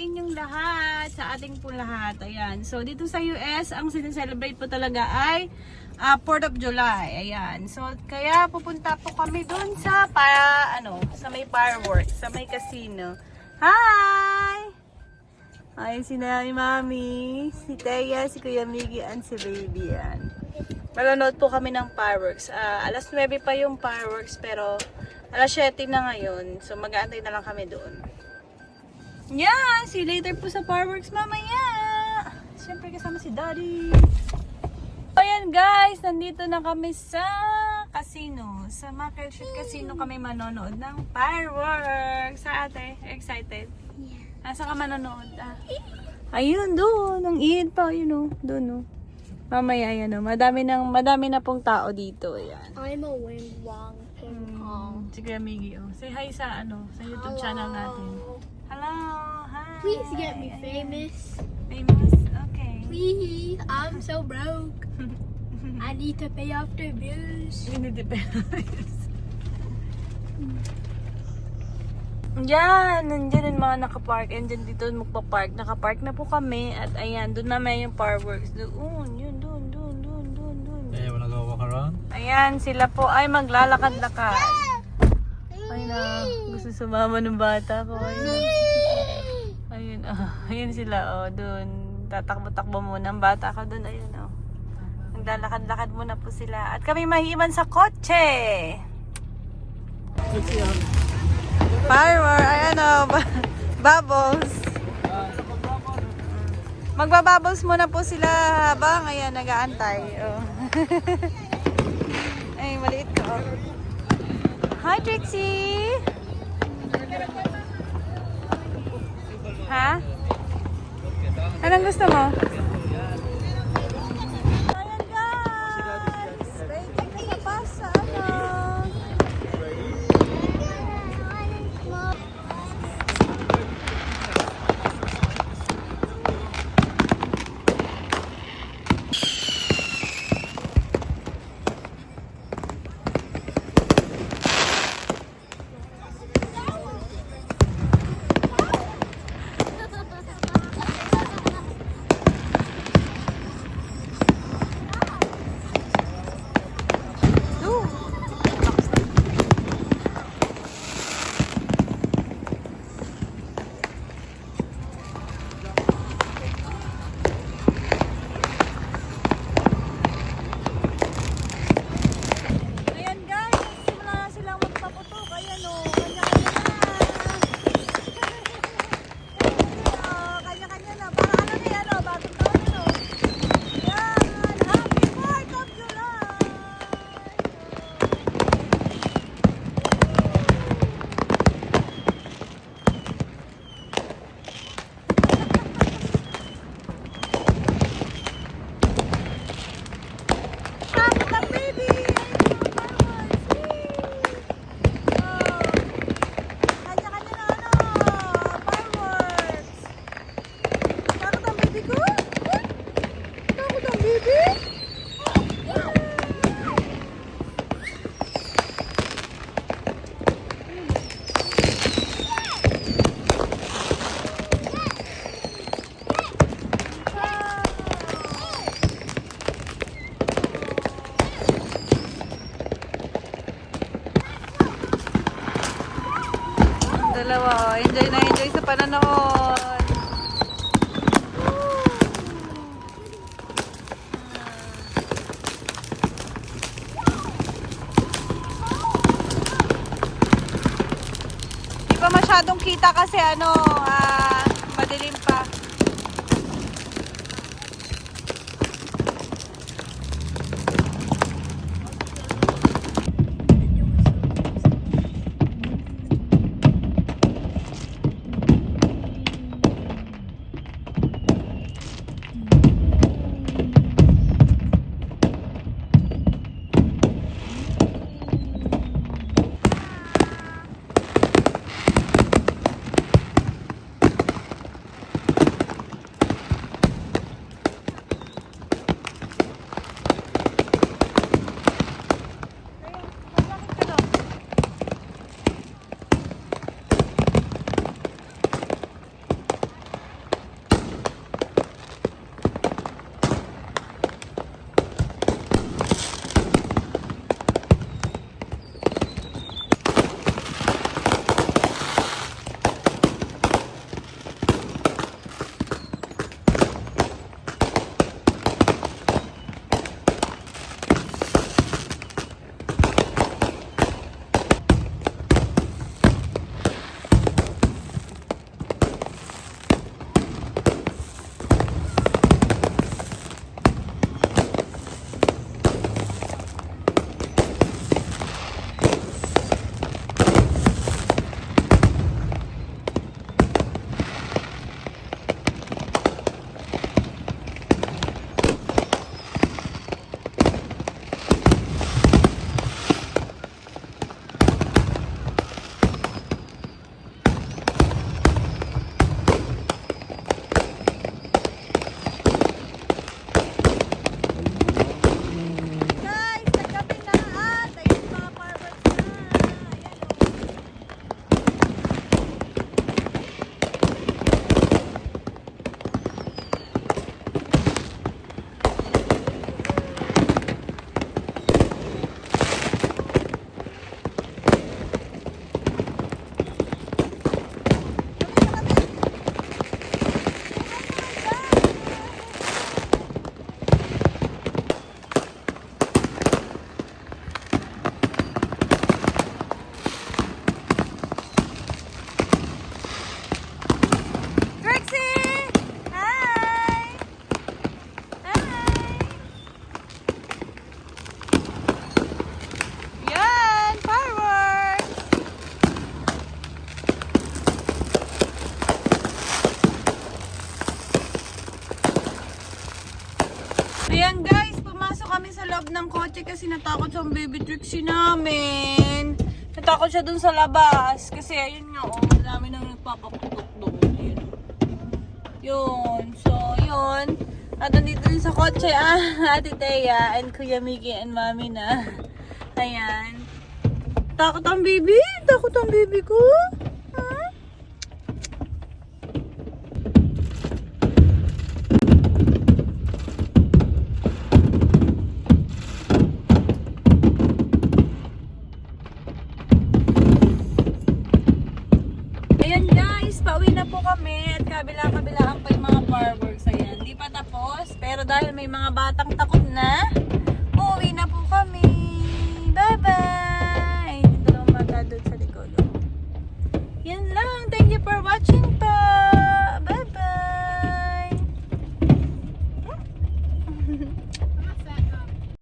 inyong lahat, sa ating po lahat. Ayan. So, dito sa US, ang sineselebrate po talaga ay 4th of July. Ayan. So, kaya pupunta po kami dun sa, sa may fireworks, sa may casino. Hi! Ay, si Mami, si Teya, si Kuya Miggy, and si Baby. Yan. Manonood po kami ng fireworks. Alas 9 pa yung fireworks, pero alas 7 na ngayon. So, mag-aantay na lang kami doon. Yeah! See you later po sa fireworks mamaya! Siyempre kasama si Daddy. Ayan guys, nandito na kami sa casino. Sa Market Street Casino kami manonood ng fireworks. Sa ate, excited? Yeah. Saan ka manonood? Ayun, doon. Ang init pa, yun o. Doon o. Mamaya, yan o. Madami na pong tao dito. Ayan. I'm a wing-wong ping-pong. Si Kuya Miggy o. Say hi sa sa YouTube channel natin. Hello. Hi. Please get me famous. Famous? Okay. Please. I'm so broke. I need to pay off the bills. Hindi depends. Yan, nandiyan yung mga nakapark. And dyan dito magpapark. Nakapark na po kami. At ayan, doon naman yung fireworks. Doon, yun, doon. Hey, wanna go walk around? Ayan, sila po ay maglalakad-lakad. Ay na, gusto sumama ng bata ko. Ayun, ayun sila, doon. Tatakbo-takbo muna ang bata ko doon. Ayun, naglalakad-lakad muna po sila. At kami mahiman sa kotse. Let's see how. Firework, ayan bubbles. Magbabubbles muna po sila habang ayan, nag-aantay. Oh. Ay, maliit ko. Hi, Trixie! Ha? Anong gusto mo? Ayan guys! Waiting na sa bus sa dalawa, enjoy na enjoy sa pananood. Di pa masyadong kita kasi madilim pa. ng kotse kasi natakot sa baby Trixie namin. Natakot siya dun sa labas. Kasi ayun nga, oh, marami nang nagpapaputok doon. Ayun. Yun. So, yun. At nandito din sa kotse, Ate Thea and Kuya Mickey and Mami na. Ayan. Takot ang baby? Takot ang baby ko? Ha? Ayan guys, pauwi na po kami at kabila-kabilaan pa yung mga fireworks. Ayan, di pa tapos. Pero dahil may mga batang takot na, uuwi na po kami. Bye-bye! Yung dalawang bata doon sa likod. Yan lang. Thank you for watching pa. Bye-bye!